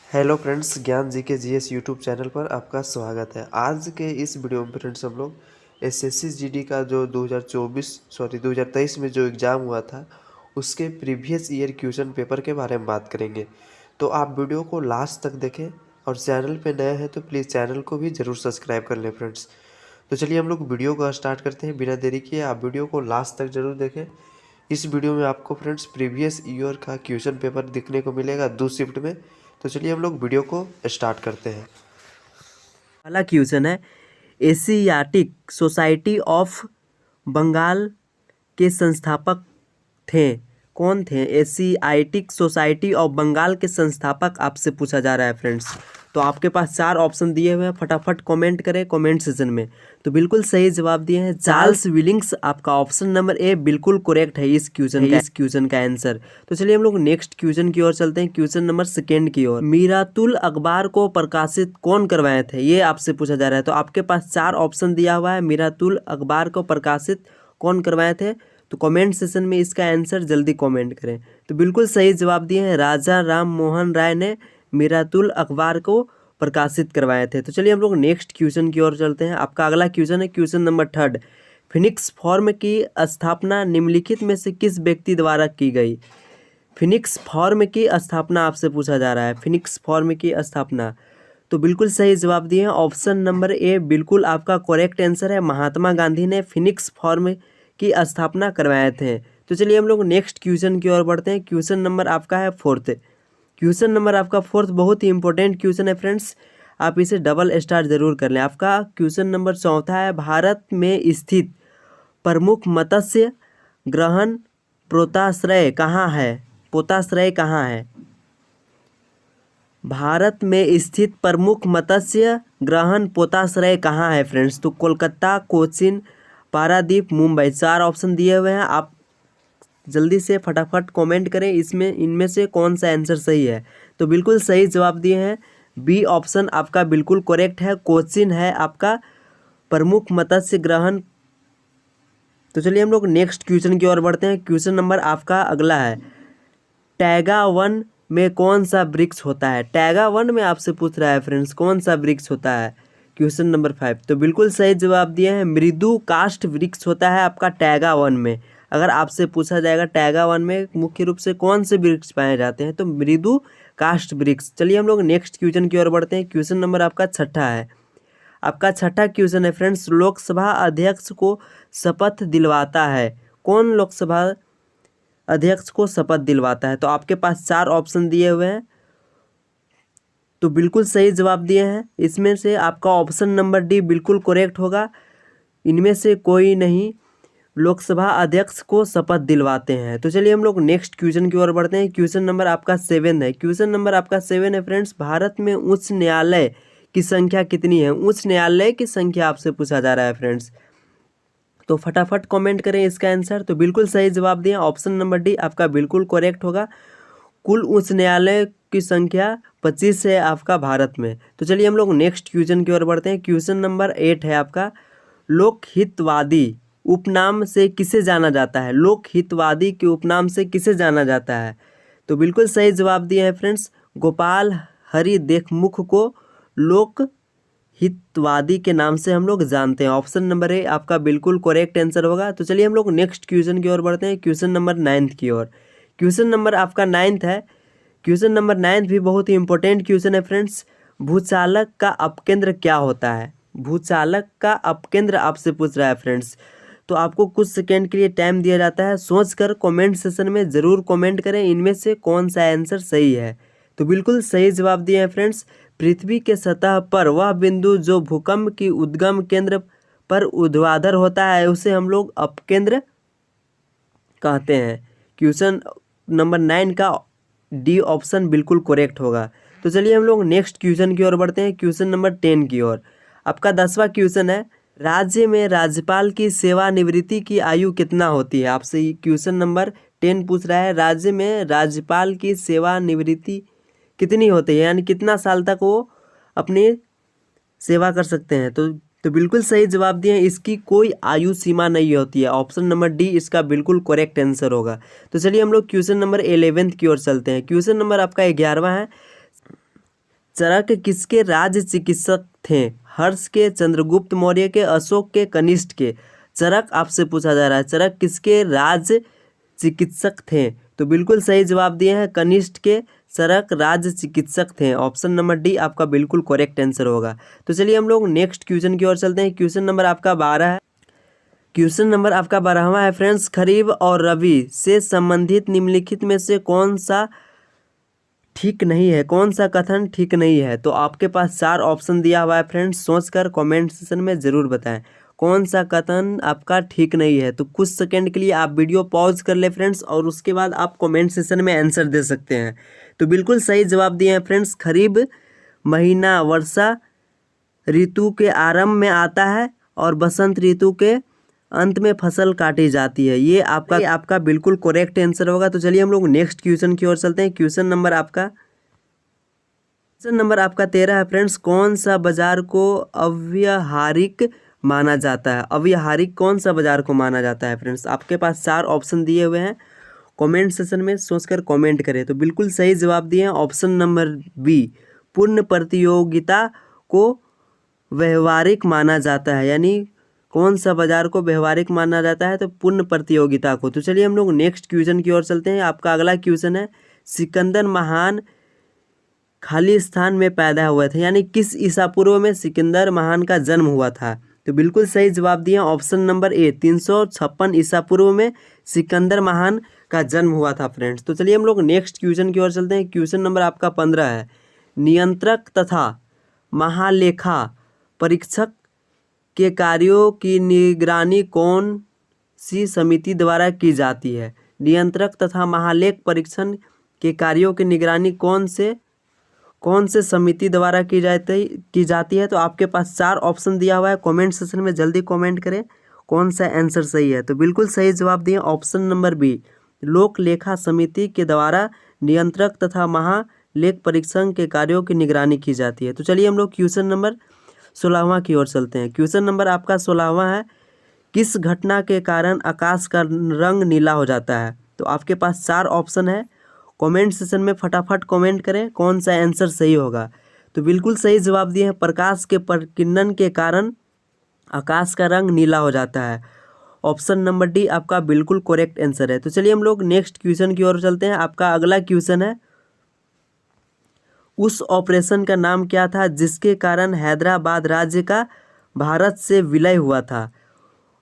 Hello friends, ज्ञान जी के GS YouTube channel पर आपका स्वागत है। आज के इस वीडियो में फ्रेंड्स हम लोग एसएससी जीडी का जो 2023 में जो एग्ज़ाम हुआ था उसके प्रीवियस ईयर क्वेश्चन पेपर के बारे में बात करेंगे। तो आप वीडियो को लास्ट तक देखें और चैनल पे नए हैं तो प्लीज़ चैनल को भी ज़रूर सब्सक्राइब कर लें फ्रेंड्स। तो चलिए हम लोग वीडियो को स्टार्ट करते हैं बिना देरी किए। आप वीडियो को लास्ट तक ज़रूर देखें। इस वीडियो में आपको फ्रेंड्स प्रीवियस ईयर का क्वेश्चन पेपर देखने को मिलेगा 2 शिफ्ट में। तो चलिए हम लोग वीडियो को स्टार्ट करते हैं। पहला क्वेश्चन है, एशियाटिक सोसाइटी ऑफ बंगाल के संस्थापक थे। कौन थे? एशियाटिक सोसाइटी ऑफ बंगाल के संस्थापक आपसे पूछा जा रहा है फ्रेंड्स। तो आपके पास 4 ऑप्शन दिए हुए हैं, फटाफट कमेंट करें कमेंट सेक्शन में। तो बिल्कुल सही जवाब दिए हैं चार्ल्स विलिंग्स। आपका ऑप्शन नंबर ए बिल्कुल करेक्ट है इस क्वेश्चन का आंसर। तो चलिए हम लोग नेक्स्ट क्वेश्चन की ओर चलते हैं, क्वेश्चन नंबर 2 की ओर। मीरातुल अखबार को प्रकाशित कौन करवाए थे, ये आपसे पूछा जा रहा है। तो आपके पास 4 ऑप्शन दिया हुआ है, मीरातुल अखबार को प्रकाशित कौन करवाए थे। तो कमेंट सेशन में इसका आंसर जल्दी कमेंट करें। तो बिल्कुल सही जवाब दिए हैं, राजा राम मोहन राय ने मीरातुल अखबार को प्रकाशित करवाए थे। तो चलिए हम लोग नेक्स्ट क्वेश्चन की ओर चलते हैं। आपका अगला क्वेश्चन है क्वेश्चन नंबर 3। फिनिक्स फॉर्म की स्थापना निम्नलिखित में से किस व्यक्ति द्वारा की गई? फिनिक्स फॉर्म की स्थापना आपसे पूछा जा रहा है, फिनिक्स फॉर्म की स्थापना। तो बिल्कुल सही जवाब दिए हैं, ऑप्शन नंबर ए बिल्कुल आपका करेक्ट आंसर है। महात्मा गांधी ने फिनिक्स फॉर्म की स्थापना करवाए थे। तो चलिए हम लोग नेक्स्ट क्वेश्चन की ओर बढ़ते हैं। क्वेश्चन नंबर आपका है 4। क्वेश्चन नंबर आपका 4 बहुत ही इंपॉर्टेंट क्वेश्चन है फ्रेंड्स, आप इसे डबल स्टार जरूर कर लें। आपका क्वेश्चन नंबर 4 है, भारत में स्थित प्रमुख मत्स्य ग्रहण पोताश्रय कहाँ है? पोताश्रय कहाँ है? भारत में स्थित प्रमुख मत्स्य ग्रहण पोताश्रय कहाँ है फ्रेंड्स? तो कोलकाता, कोचीन, पारादीप, मुंबई। 4 ऑप्शन दिए हुए हैं, आप जल्दी से फटाफट कमेंट करें इसमें इनमें से कौन सा आंसर सही है। तो बिल्कुल सही जवाब दिए हैं, बी ऑप्शन आपका बिल्कुल करेक्ट है, कोचीन है आपका प्रमुख मत्स्य ग्रहण। तो चलिए हम लोग नेक्स्ट क्वेश्चन की ओर बढ़ते हैं। क्वेश्चन नंबर आपका अगला है, टैगा वन में कौन सा वृक्ष होता है? टैगा वन में आपसे पूछ रहा है फ्रेंड्स, कौन सा वृक्ष होता है? Question number 5। तो बिल्कुल सही जवाब दिए हैं, मृदु काष्ठ वृक्ष होता है आपका टैगा वन में। अगर आपसे पूछा जाएगा टैगा वन में मुख्य रूप से कौन से वृक्ष पाए जाते हैं, तो मृदु काष्ठ वृक्ष। चलिए हम लोग नेक्स्ट क्वेश्चन की ओर बढ़ते हैं। क्वेश्चन नंबर आपका 6 है। आपका 6 क्वेश्चन है फ्रेंड्स, लोकसभा अध्यक्ष को शपथ दिलवाता है। कौन लोकसभा अध्यक्ष को शपथ दिलवाता है? तो आपके पास 4 ऑप्शन दिए हुए हैं, तो बिल्कुल सही जवाब दिए हैं। इसमें से आपका ऑप्शन नंबर डी बिल्कुल करेक्ट होगा, इनमें से कोई नहीं लोकसभा अध्यक्ष को शपथ दिलवाते हैं। तो चलिए हम लोग नेक्स्ट क्वेश्चन की ओर बढ़ते हैं। क्वेश्चन नंबर आपका 7 है। क्वेश्चन नंबर आपका 7 है फ्रेंड्स, भारत में उच्च न्यायालय की संख्या कितनी है? उच्च न्यायालय की संख्या आपसे पूछा जा रहा है फ्रेंड्स। तो फटाफट कमेंट करें इसका आंसर। तो बिल्कुल सही जवाब दिए, ऑप्शन नंबर डी आपका बिल्कुल करेक्ट होगा। कुल उच्च न्यायालय की संख्या 25 है आपका भारत में। तो चलिए हम लोग नेक्स्ट क्वेश्चन की ओर बढ़ते हैं। क्वेश्चन नंबर 8 है आपका, लोकहितवादी उपनाम से किसे जाना जाता है? लोकहितवादी के उपनाम से किसे जाना जाता है? तो बिल्कुल सही जवाब दिए हैं फ्रेंड्स, गोपाल हरि देशमुख को लोक हितवादी के नाम से हम लोग जानते हैं। ऑप्शन नंबर ए आपका बिल्कुल करेक्ट आंसर होगा। तो चलिए हम लोग नेक्स्ट क्वेश्चन की ओर बढ़ते हैं, क्वेश्चन नंबर 9 की ओर। क्वेश्चन नंबर आपका 9 है। क्वेश्चन नंबर 9 भी बहुत ही इंपॉर्टेंट क्वेश्चन है फ्रेंड्स, भूचालक का अपकेंद्र क्या होता है? भूचालक का अपकेंद्र आपसे पूछ रहा है फ्रेंड्स। तो आपको कुछ सेकेंड के लिए टाइम दिया जाता है, सोचकर कमेंट सेशन में ज़रूर कमेंट करें इनमें से कौन सा आंसर सही है। तो बिल्कुल सही जवाब दिए हैं फ्रेंड्स, पृथ्वी के सतह पर वह बिंदु जो भूकंप की उद्गम केंद्र पर ऊर्ध्वाधर होता है उसे हम लोग अपकेंद्र कहते हैं। क्वेश्चन नंबर 9 का डी ऑप्शन बिल्कुल करेक्ट होगा। तो चलिए हम लोग नेक्स्ट क्वेश्चन की ओर बढ़ते हैं, क्वेश्चन नंबर 10 की ओर। आपका 10वां क्वेश्चन है, राज्य में राज्यपाल की सेवानिवृत्ति की आयु कितना होती है? आपसे क्वेश्चन नंबर 10 पूछ रहा है, राज्य में राज्यपाल की सेवानिवृत्ति कितनी होती है, यानी कितना साल तक वो अपनी सेवा कर सकते हैं? तो बिल्कुल सही जवाब दिए, इसकी कोई आयु सीमा नहीं होती है। ऑप्शन नंबर डी इसका बिल्कुल करेक्ट आंसर होगा। तो चलिए हम लोग क्वेश्चन नंबर 11 की ओर चलते हैं। क्वेश्चन नंबर आपका 11वां है, चरक किसके राज्य चिकित्सक थे? हर्ष के, चंद्रगुप्त मौर्य के, अशोक के, कनिष्क के। चरक आपसे पूछा जा रहा है, चरक किसके राज्य चिकित्सक थे? तो बिल्कुल सही जवाब दिए हैं कनिष्क के चरक राज्य चिकित्सक थे। ऑप्शन नंबर डी आपका बिल्कुल करेक्ट आंसर होगा। तो चलिए हम लोग नेक्स्ट क्वेश्चन की ओर चलते हैं। क्वेश्चन नंबर आपका 12 है। क्वेश्चन नंबर आपका 12वां है फ्रेंड्स। खरीफ और रबी से संबंधित निम्नलिखित में से कौन सा ठीक नहीं है? कौन सा कथन ठीक नहीं है? तो आपके पास 4 ऑप्शन दिया हुआ है फ्रेंड्स, सोचकर कमेंट सेक्शन में ज़रूर बताएं कौन सा कथन आपका ठीक नहीं है। तो कुछ सेकंड के लिए आप वीडियो पॉज कर ले फ्रेंड्स, और उसके बाद आप कमेंट सेक्शन में आंसर दे सकते हैं। तो बिल्कुल सही जवाब दिए हैं फ्रेंड्स। खरीफ महीना वर्षा ऋतु के आरंभ में आता है और बसंत ऋतु के अंत में फसल काटी जाती है। ये आपका बिल्कुल करेक्ट आंसर होगा। तो चलिए हम लोग नेक्स्ट क्वेश्चन की ओर चलते हैं। क्वेश्चन नंबर आपका 13 है फ्रेंड्स। कौन सा बाजार को अव्यावहारिक माना जाता है? अव्यावहारिक कौन सा बाजार को माना जाता है फ्रेंड्स? आपके पास 4 ऑप्शन दिए हुए हैं, कमेंट सेक्शन में सोचकर कमेंट करें। तो बिल्कुल सही जवाब दिए हैं ऑप्शन नंबर बी, पूर्ण प्रतियोगिता को व्यवहारिक माना जाता है। यानी कौन सा बाजार को व्यवहारिक माना जाता है? तो पूर्ण प्रतियोगिता को। तो चलिए हम लोग नेक्स्ट क्वेश्चन की ओर चलते हैं। आपका अगला क्वेश्चन है, सिकंदर महान खाली स्थान में पैदा हुए थे, यानी किस ईसा पूर्व में सिकंदर महान का जन्म हुआ था? तो बिल्कुल सही जवाब दिया ऑप्शन नंबर ए, 356 ईसा पूर्व में सिकंदर महान का जन्म हुआ था फ्रेंड्स। तो चलिए हम लोग नेक्स्ट क्वेश्चन की ओर चलते हैं। क्वेश्चन नंबर आपका 15 है। नियंत्रक तथा महालेखा परीक्षक के कार्यों की निगरानी कौन सी समिति द्वारा की जाती है? नियंत्रक तथा महालेख परीक्षण के कार्यों की निगरानी कौन से समिति द्वारा की जाती है? तो आपके पास 4 ऑप्शन दिया हुआ है, कमेंट सेक्शन में जल्दी कमेंट करें कौन सा आंसर सही है। तो बिल्कुल सही जवाब दिए ऑप्शन नंबर बी, लोक लेखा समिति के द्वारा नियंत्रक तथा महालेख परीक्षण के कार्यों की निगरानी की जाती है। तो चलिए हम लोग क्वेश्चन नंबर 16वां की ओर चलते हैं। क्वेश्चन नंबर आपका 16वां है, किस घटना के कारण आकाश का रंग नीला हो जाता है? तो आपके पास 4 ऑप्शन है, कमेंट सेक्शन में फटाफट कमेंट करें कौन सा आंसर सही होगा। तो बिल्कुल सही जवाब दिए हैं, प्रकाश के प्रकीर्णन के कारण आकाश का रंग नीला हो जाता है। ऑप्शन नंबर डी आपका बिल्कुल करेक्ट आंसर है। तो चलिए हम लोग नेक्स्ट क्वेश्चन की ओर चलते हैं। आपका अगला क्वेश्चन है, उस ऑपरेशन का नाम क्या था जिसके कारण हैदराबाद राज्य का भारत से विलय हुआ था?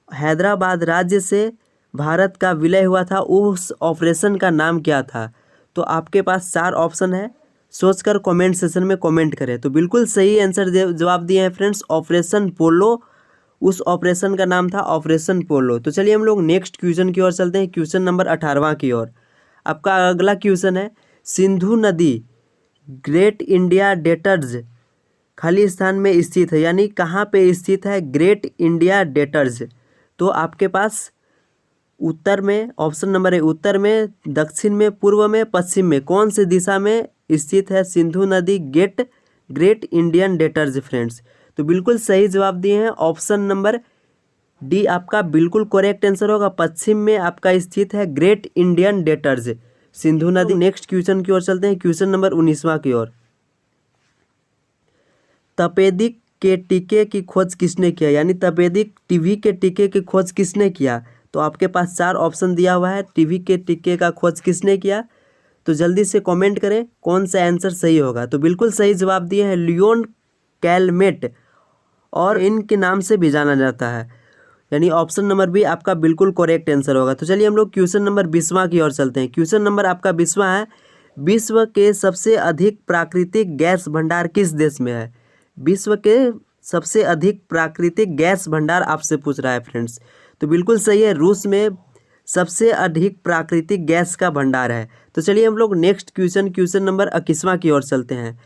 हैदराबाद राज्य से भारत का विलय हुआ था, उस ऑपरेशन का नाम क्या था? तो आपके पास 4 ऑप्शन है, सोचकर कमेंट सेक्शन में कमेंट करें। तो बिल्कुल सही आंसर जवाब दिए हैं फ्रेंड्स, ऑपरेशन पोलो। उस ऑपरेशन का नाम था ऑपरेशन पोलो। तो चलिए हम लोग नेक्स्ट क्वेश्चन की ओर चलते हैं। क्वेश्चन नंबर 18वां की ओर। आपका अगला क्वेश्चन है, सिंधु नदी ग्रेट इंडिया डेल्टा खाली स्थान में स्थित है, यानी कहाँ पे स्थित है ग्रेट इंडिया डेल्टा? तो आपके पास उत्तर में ऑप्शन नंबर है, उत्तर में, दक्षिण में, पूर्व में, पश्चिम में, कौन सी दिशा में स्थित है सिंधु नदी ग्रेट इंडियन डेल्टा फ्रेंड्स? तो बिल्कुल सही जवाब दिए हैं ऑप्शन नंबर डी आपका बिल्कुल करेक्ट आंसर होगा। पश्चिम में आपका स्थित है ग्रेट इंडियन डेल्टा सिंधु नदी। नेक्स्ट क्वेश्चन की ओर चलते हैं। क्वेश्चन नंबर 19वां की ओर। तपेदिक के टीके की खोज किसने किया? यानी तपेदिक टीबी के टीके की खोज किसने किया? तो आपके पास 4 ऑप्शन दिया हुआ है, टीबी के टीके का खोज किसने किया? तो जल्दी से कमेंट करें कौन सा आंसर सही होगा। तो बिल्कुल सही जवाब दिए हैं लियोन कैलमेट, और इनके नाम से भी जाना जाता है, यानी ऑप्शन नंबर बी आपका बिल्कुल करेक्ट आंसर होगा। तो चलिए हम लोग क्वेश्चन नंबर 20वां की ओर चलते हैं। क्वेश्चन नंबर आपका 20वां है, विश्व के सबसे अधिक प्राकृतिक गैस भंडार किस देश में है? विश्व के सबसे अधिक प्राकृतिक गैस भंडार आपसे पूछ रहा है फ्रेंड्स। तो बिल्कुल सही है, रूस में सबसे अधिक प्राकृतिक गैस का भंडार है। तो चलिए हम लोग नेक्स्ट क्वेश्चन नंबर 21वां की ओर चलते हैं।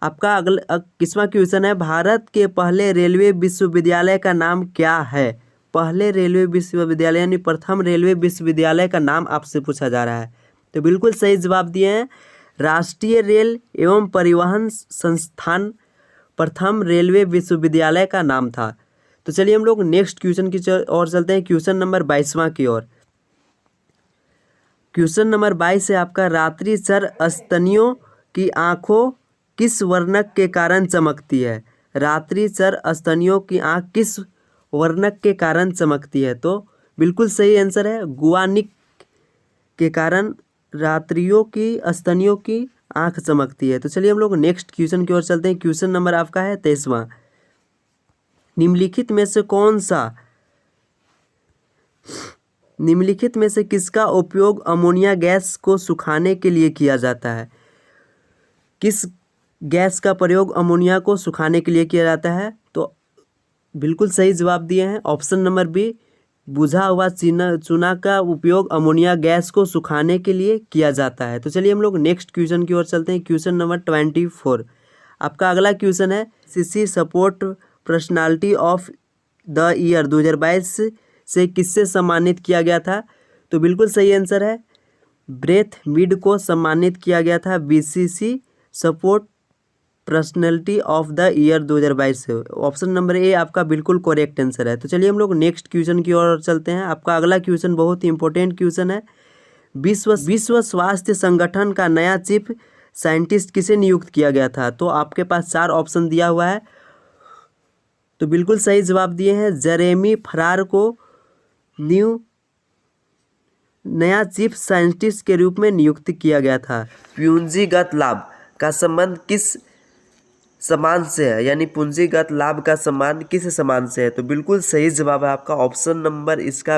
आपका अगला 21वां क्वेश्चन है, भारत के पहले रेलवे विश्वविद्यालय का नाम क्या है? पहले रेलवे विश्वविद्यालय यानी प्रथम रेलवे विश्वविद्यालय का नाम आपसे पूछा जा रहा है। तो बिल्कुल सही जवाब दिए हैं, राष्ट्रीय रेल एवं परिवहन संस्थान प्रथम रेलवे विश्वविद्यालय का नाम था। तो चलिए हम लोग नेक्स्ट क्वेश्चन की ओर चलते हैं। क्वेश्चन नंबर 22वां की ओर। क्वेश्चन नंबर 22 है आपका, रात्रि चर स्तनियों की आँखों किस वर्णक के कारण चमकती है? रात्रि चर स्तनियों की आँख किस वर्णक के कारण चमकती है? तो बिल्कुल सही आंसर है गुआनिक के कारण रात्रियों की स्तनियों की आँख चमकती है। तो चलिए हम लोग नेक्स्ट क्वेश्चन की ओर चलते हैं। क्वेश्चन नंबर आपका है 23वां। निम्नलिखित में से किसका उपयोग अमोनिया गैस को सुखाने के लिए किया जाता है? किस गैस का प्रयोग अमोनिया को सुखाने के लिए किया जाता है? तो बिल्कुल सही जवाब दिए हैं ऑप्शन नंबर बी, बुझा हुआ चूना का उपयोग अमोनिया गैस को सुखाने के लिए किया जाता है। तो चलिए हम लोग नेक्स्ट क्वेश्चन की ओर चलते हैं। Question number 24। आपका अगला क्वेश्चन है CC support personality of the year 2022 से किससे सम्मानित किया गया था? तो बिल्कुल सही आंसर है ब्रेथ मीड को सम्मानित किया गया था BCC support personality of the year 2022 से। ऑप्शन नंबर ए आपका बिल्कुल करेक्ट आंसर है। तो चलिए हम लोग नेक्स्ट क्वेश्चन की ओर चलते हैं। आपका अगला क्वेश्चन बहुत ही इंपॉर्टेंट क्वेश्चन है। विश्व स्वास्थ्य संगठन का नया चीफ साइंटिस्ट किसे नियुक्त किया गया था? तो आपके पास 4 ऑप्शन दिया हुआ है। तो बिल्कुल सही जवाब दिए हैं जेरेमी फरार को नया चीफ साइंटिस्ट के रूप में नियुक्त किया गया था। पूंजीगत लाभ का संबंध किस समान से है? यानी पूंजीगत लाभ का समान किस समान से है? तो बिल्कुल सही जवाब है आपका ऑप्शन नंबर इसका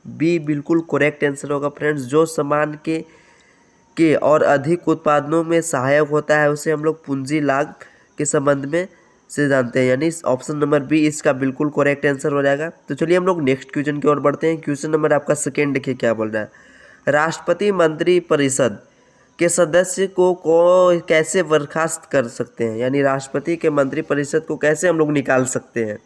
बी बिल्कुल करेक्ट आंसर होगा फ्रेंड्स। जो समान के और अधिक उत्पादनों में सहायक होता है उसे हम लोग पूंजी लाभ के संबंध में से जानते हैं, यानी ऑप्शन नंबर बी इसका बिल्कुल करेक्ट आंसर हो जाएगा। तो चलिए हम लोग नेक्स्ट क्वेश्चन की ओर बढ़ते हैं। क्वेश्चन नंबर आपका सेकेंड देखिए क्या बोल रहा है। राष्ट्रपति मंत्री परिषद के सदस्य को कैसे बर्खास्त कर सकते हैं? यानी राष्ट्रपति के मंत्री परिषद को कैसे हम लोग निकाल सकते हैं?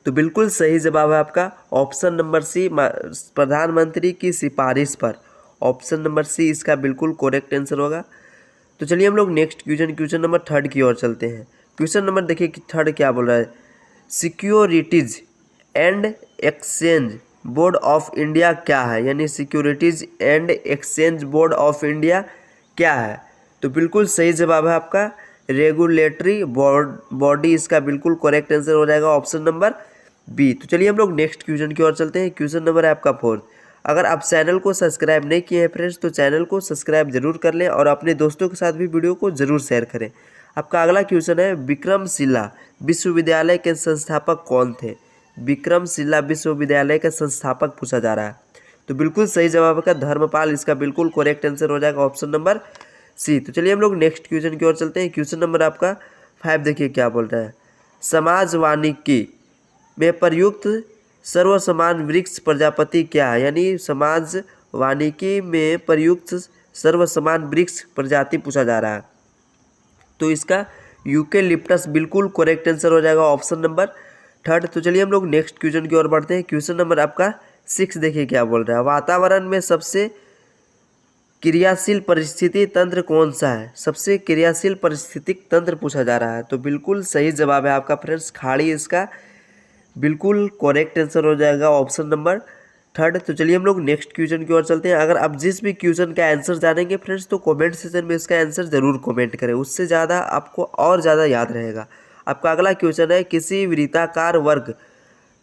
तो बिल्कुल सही जवाब है आपका ऑप्शन नंबर सी, प्रधानमंत्री की सिफारिश पर। ऑप्शन नंबर सी इसका बिल्कुल करेक्ट आंसर होगा। तो चलिए हम लोग नेक्स्ट क्वेश्चन नंबर 3 की ओर चलते हैं। क्वेश्चन नंबर देखिए कि 3 क्या बोल रहा है। Securities and exchange board of India क्या है? यानी securities and exchange board of India क्या है? तो बिल्कुल सही जवाब है आपका रेगुलेटरी बॉडी, इसका बिल्कुल करेक्ट आंसर हो जाएगा ऑप्शन नंबर बी। तो चलिए हम लोग नेक्स्ट क्वेश्चन की ओर चलते हैं। क्वेश्चन नंबर है आपका 4। अगर आप चैनल को सब्सक्राइब नहीं किए हैं फ्रेंड्स तो चैनल को सब्सक्राइब जरूर कर लें और अपने दोस्तों के साथ भी वीडियो को जरूर शेयर करें। आपका अगला क्वेश्चन है विक्रमशिला विश्वविद्यालय के संस्थापक कौन थे? विक्रमशिला विश्वविद्यालय का संस्थापक पूछा जा रहा है। तो बिल्कुल सही जवाब है धर्मपाल, इसका बिल्कुल करेक्ट आंसर हो जाएगा ऑप्शन नंबर सी। तो चलिए हम लोग नेक्स्ट क्वेश्चन की ओर चलते हैं। क्वेश्चन नंबर आपका 5 देखिए क्या बोल रहा है। समाज वानिकी में प्रयुक्त सर्वसमान वृक्ष प्रजापति क्या है? यानी समाज वानिकी में प्रयुक्त सर्वसमान वृक्ष प्रजाति पूछा जा रहा है। तो इसका यूकेलिप्टस बिल्कुल करेक्ट आंसर हो जाएगा ऑप्शन नंबर 3। तो चलिए हम लोग नेक्स्ट क्वेश्चन की ओर बढ़ते हैं। क्वेश्चन नंबर आपका 6 देखिए क्या बोल रहा है। वातावरण में सबसे क्रियाशील परिस्थिति तंत्र कौन सा है? सबसे क्रियाशील परिस्थितिक तंत्र पूछा जा रहा है। तो बिल्कुल सही जवाब है आपका फ्रेंड्स खाड़ी, इसका बिल्कुल करेक्ट आंसर हो जाएगा ऑप्शन नंबर 3। तो चलिए हम लोग नेक्स्ट क्वेश्चन की ओर चलते हैं। अगर आप जिस भी क्वेश्चन का आंसर जानेंगे फ्रेंड्स तो कमेंट सेक्शन में इसका आंसर जरूर कमेंट करें, उससे ज़्यादा आपको और ज़्यादा याद रहेगा। आपका अगला क्वेश्चन है किसी वृत्ताकार वर्ग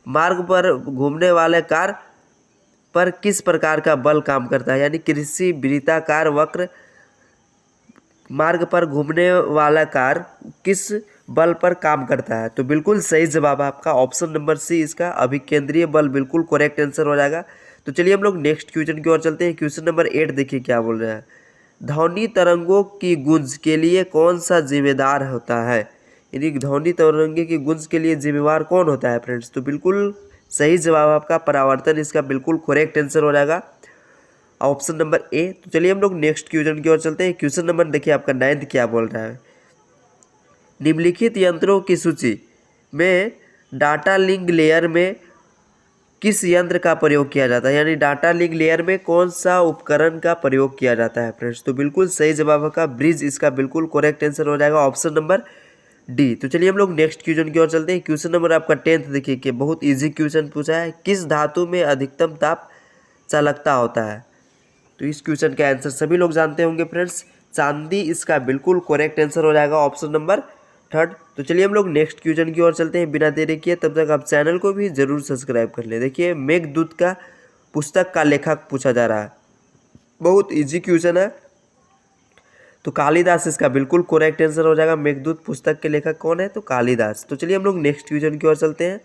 मार्ग पर घूमने वाले कार पर किस प्रकार का बल काम करता है? यानी किसी वृत्ताकार वक्र मार्ग पर घूमने वाला कार किस बल पर काम करता है? तो बिल्कुल सही जवाब है आपका ऑप्शन नंबर सी, इसका अभिकेंद्रीय बल बिल्कुल करेक्ट आंसर हो जाएगा। तो चलिए हम लोग नेक्स्ट क्वेश्चन की ओर चलते हैं। क्वेश्चन नंबर 8 देखिए क्या बोल रहा है। ध्वनि तरंगों की गूंज के लिए कौन सा जिम्मेदार होता है? यानी ध्वनि तरंगों की गूंज के लिए जिम्मेवार कौन होता है फ्रेंड्स? तो बिल्कुल सही जवाब आपका परावर्तन, इसका बिल्कुल करेक्ट आंसर हो जाएगा ऑप्शन नंबर ए। तो चलिए हम लोग नेक्स्ट क्वेश्चन की ओर चलते हैं। क्वेश्चन नंबर देखिए आपका 9 क्या बोल रहा है। निम्नलिखित यंत्रों की सूची में डाटा लिंक लेयर में किस यंत्र का प्रयोग किया जाता है? यानी डाटा लिंक लेयर में कौन सा उपकरण का प्रयोग किया जाता है फ्रेंड्स? तो बिल्कुल सही जवाब का ब्रिज, इसका बिल्कुल करेक्ट आंसर हो जाएगा ऑप्शन नंबर डी। तो चलिए हम लोग नेक्स्ट क्वेश्चन की ओर चलते हैं। क्वेश्चन नंबर आपका 10 देखिए कि बहुत इजी क्वेश्चन पूछा है। किस धातु में अधिकतम ताप चालकता होता है? तो इस क्वेश्चन का आंसर सभी लोग जानते होंगे फ्रेंड्स, चांदी इसका बिल्कुल करेक्ट आंसर हो जाएगा, ऑप्शन नंबर थर्ड। तो चलिए हम लोग नेक्स्ट क्वेश्चन की ओर चलते हैं बिना देरी किए। तब तक आप चैनल को भी जरूर सब्सक्राइब कर ले। देखिए, मेघदूत का पुस्तक का लेखक पूछा जा रहा है, बहुत इजी क्वेश्चन है। तो कालिदास इसका बिल्कुल करेक्ट आंसर हो जाएगा। मेघदूत पुस्तक के लेखक कौन है? तो कालिदास। तो चलिए हम लोग नेक्स्ट क्वेश्चन की ओर चलते हैं।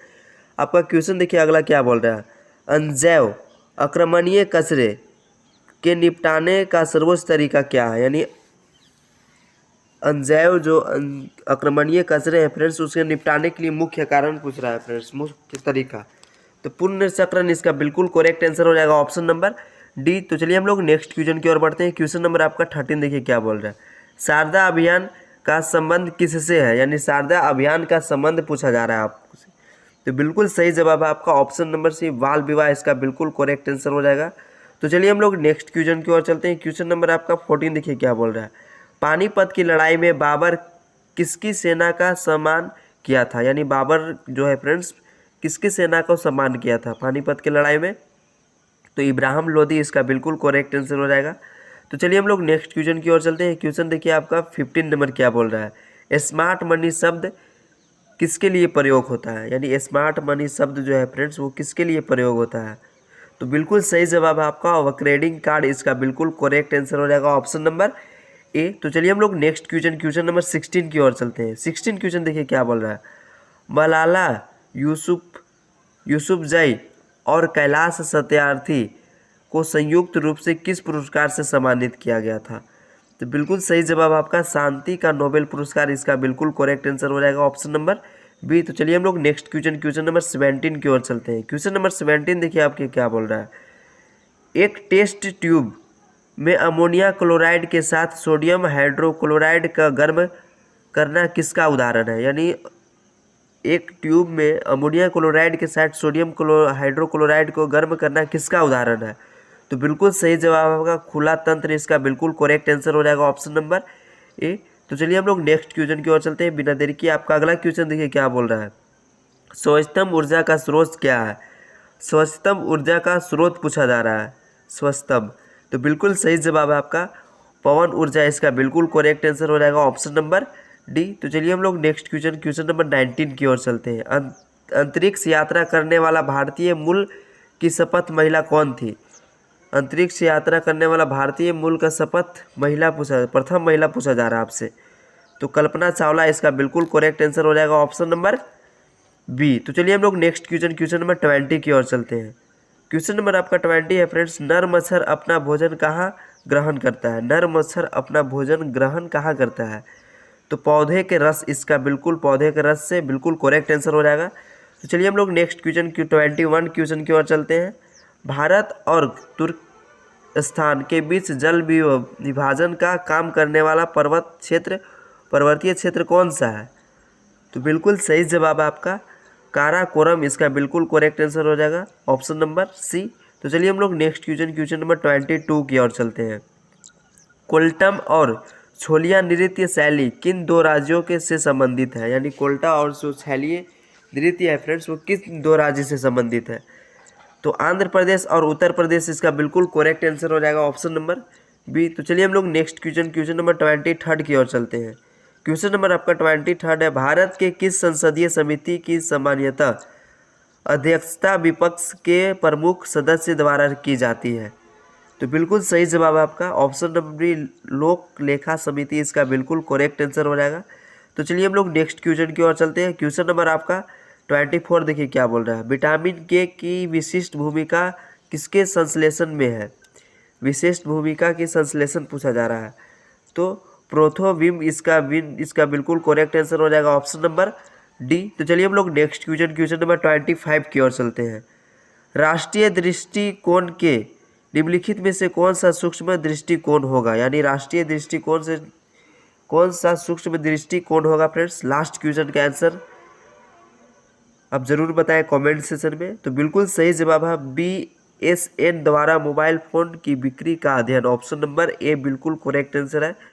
आपका क्वेश्चन देखिए अगला क्या बोल रहा है। अनजैव आक्रमणीय कचरे के निपटाने का सर्वोच्च तरीका क्या है? यानी अनजैव जो आक्रमणीय कचरे हैं फ्रेंड्स, उसके निपटाने के लिए मुख्य कारण पूछ रहा है फ्रेंड्स, मुख्य तरीका। तो पुनर्चक्रण इसका बिल्कुल करेक्ट आंसर हो जाएगा, ऑप्शन नंबर डी। तो चलिए हम लोग नेक्स्ट क्वेश्चन की ओर बढ़ते हैं। क्वेश्चन नंबर आपका 13 देखिए क्या बोल रहा है। शारदा अभियान का संबंध किससे है? यानी शारदा अभियान का संबंध पूछा जा रहा है आपसे। तो बिल्कुल सही जवाब है आपका ऑप्शन नंबर सी, बाल विवाह इसका बिल्कुल करेक्ट आंसर हो जाएगा। तो चलिए हम लोग नेक्स्ट क्वेश्चन की ओर चलते हैं। क्वेश्चन नंबर आपका 14 देखिए क्या बोल रहा है। पानीपत की लड़ाई में बाबर किसकी सेना का सम्मान किया था? यानी बाबर जो है फ्रेंड्स, किसकी सेना को सम्मान किया था पानीपत की लड़ाई में? तो इब्राहिम लोदी इसका बिल्कुल करेक्ट आंसर हो जाएगा। तो चलिए हम लोग नेक्स्ट क्वेश्चन की ओर चलते हैं। क्वेश्चन देखिए आपका 15 नंबर क्या बोल रहा है। स्मार्ट मनी शब्द किसके लिए प्रयोग होता है? यानी स्मार्ट मनी शब्द जो है फ्रेंड्स, वो किसके लिए प्रयोग होता है? तो बिल्कुल सही जवाब है आपका क्रेडिट कार्ड इसका बिल्कुल करेक्ट आंसर हो जाएगा, ऑप्शन नंबर ए। तो चलिए हम लोग नेक्स्ट क्वेश्चन नंबर 16 की ओर चलते हैं। 16 क्वेश्चन देखिए क्या बोल रहा है। मलाला यूसुफजई और कैलाश सत्यार्थी को संयुक्त रूप से किस पुरस्कार से सम्मानित किया गया था? तो बिल्कुल सही जवाब आपका शांति का नोबेल पुरस्कार इसका बिल्कुल करेक्ट आंसर हो जाएगा, ऑप्शन नंबर बी। तो चलिए हम लोग नेक्स्ट क्वेश्चन नंबर 17 की ओर चलते हैं। क्वेश्चन नंबर 17 देखिए आपके क्या बोल रहा है। एक टेस्ट ट्यूब में अमोनिया क्लोराइड के साथ सोडियम हाइड्रोक्लोराइड का गर्म करना किसका उदाहरण है? यानी एक ट्यूब में अमोनिया क्लोराइड के साथ सोडियम हाइड्रोक्लोराइड को गर्म करना किसका उदाहरण है? तो बिल्कुल सही जवाब आपका खुला तंत्र इसका बिल्कुल करेक्ट आंसर हो जाएगा, ऑप्शन नंबर ए। तो चलिए हम लोग नेक्स्ट क्वेश्चन की ओर चलते हैं बिना देरी किए। आपका अगला क्वेश्चन देखिए क्या बोल रहा है। स्वच्छतम ऊर्जा का स्रोत क्या है? स्वच्छतम ऊर्जा का स्रोत पूछा जा रहा है, स्वच्छतम। तो बिल्कुल सही जवाब है आपका पवन ऊर्जा इसका बिल्कुल करेक्ट आंसर हो जाएगा, ऑप्शन नंबर डी। तो चलिए हम लोग नेक्स्ट क्वेश्चन नंबर 19 की ओर चलते हैं। अंतरिक्ष यात्रा करने वाला भारतीय मूल की शपथ महिला कौन थी? अंतरिक्ष यात्रा करने वाला भारतीय मूल का शपथ प्रथम महिला पूछा जा रहा है आपसे। तो कल्पना चावला इसका बिल्कुल करेक्ट आंसर हो जाएगा, ऑप्शन नंबर बी। तो चलिए हम लोग नेक्स्ट क्वेश्चन नंबर 20 की ओर चलते हैं। क्वेश्चन नंबर आपका 20 है फ्रेंड्स। नर मच्छर अपना भोजन कहाँ ग्रहण करता है? नर मच्छर अपना भोजन ग्रहण कहाँ करता है? तो पौधे के रस इसका बिल्कुल पौधे के रस से बिल्कुल करेक्ट आंसर हो जाएगा। तो चलिए हम लोग नेक्स्ट 21 क्वेश्चन की ओर चलते हैं। भारत और तुर्कस्तान के बीच जल विभाजन का काम करने वाला पर्वतीय क्षेत्र कौन सा है? तो बिल्कुल सही जवाब है आपका काराकोरम इसका बिल्कुल करेक्ट आंसर हो जाएगा, ऑप्शन नंबर सी। तो चलिए हम लोग नेक्स्ट क्वेश्चन नंबर 22 की ओर चलते हैं। कोल्टम और छोलिया नृत्य शैली किन दो राज्यों के से संबंधित है? यानी कोल्टा और जो छैलिए नृत्य है फ्रेंड्स, वो किस दो राज्य से संबंधित है? तो आंध्र प्रदेश और उत्तर प्रदेश इसका बिल्कुल करेक्ट आंसर हो जाएगा, ऑप्शन नंबर बी। तो चलिए हम लोग नेक्स्ट क्वेश्चन नंबर 23 की ओर चलते हैं। क्वेश्चन नंबर आपका 23 है। भारत के किस संसदीय समिति की सामान्यतः अध्यक्षता विपक्ष के प्रमुख सदस्य द्वारा की जाती है? तो बिल्कुल सही जवाब है आपका ऑप्शन नंबर बी, लोक लेखा समिति इसका बिल्कुल करेक्ट आंसर हो जाएगा। तो चलिए हम लोग नेक्स्ट क्वेश्चन की ओर चलते हैं। क्वेश्चन नंबर आपका 24 देखिए क्या बोल रहा है। विटामिन के की विशिष्ट भूमिका किसके संश्लेषण में है? विशिष्ट भूमिका की संश्लेषण पूछा जा रहा है। तो प्रोथोविम इसका बिल्कुल करेक्ट आंसर हो जाएगा, ऑप्शन नंबर डी। तो चलिए हम लोग नेक्स्ट क्वेश्चन नंबर 25 की ओर चलते हैं। राष्ट्रीय दृष्टिकोण के निम्नलिखित में से कौन सा सूक्ष्म दृष्टिकोण होगा? यानी राष्ट्रीय दृष्टिकोण से कौन सा सूक्ष्म दृष्टिकोण होगा फ्रेंड्स? लास्ट क्वेश्चन का आंसर आप जरूर बताएं कमेंट सेशन में। तो बिल्कुल सही जवाब है BSN द्वारा मोबाइल फोन की बिक्री का अध्ययन, ऑप्शन नंबर ए बिल्कुल करेक्ट आंसर है।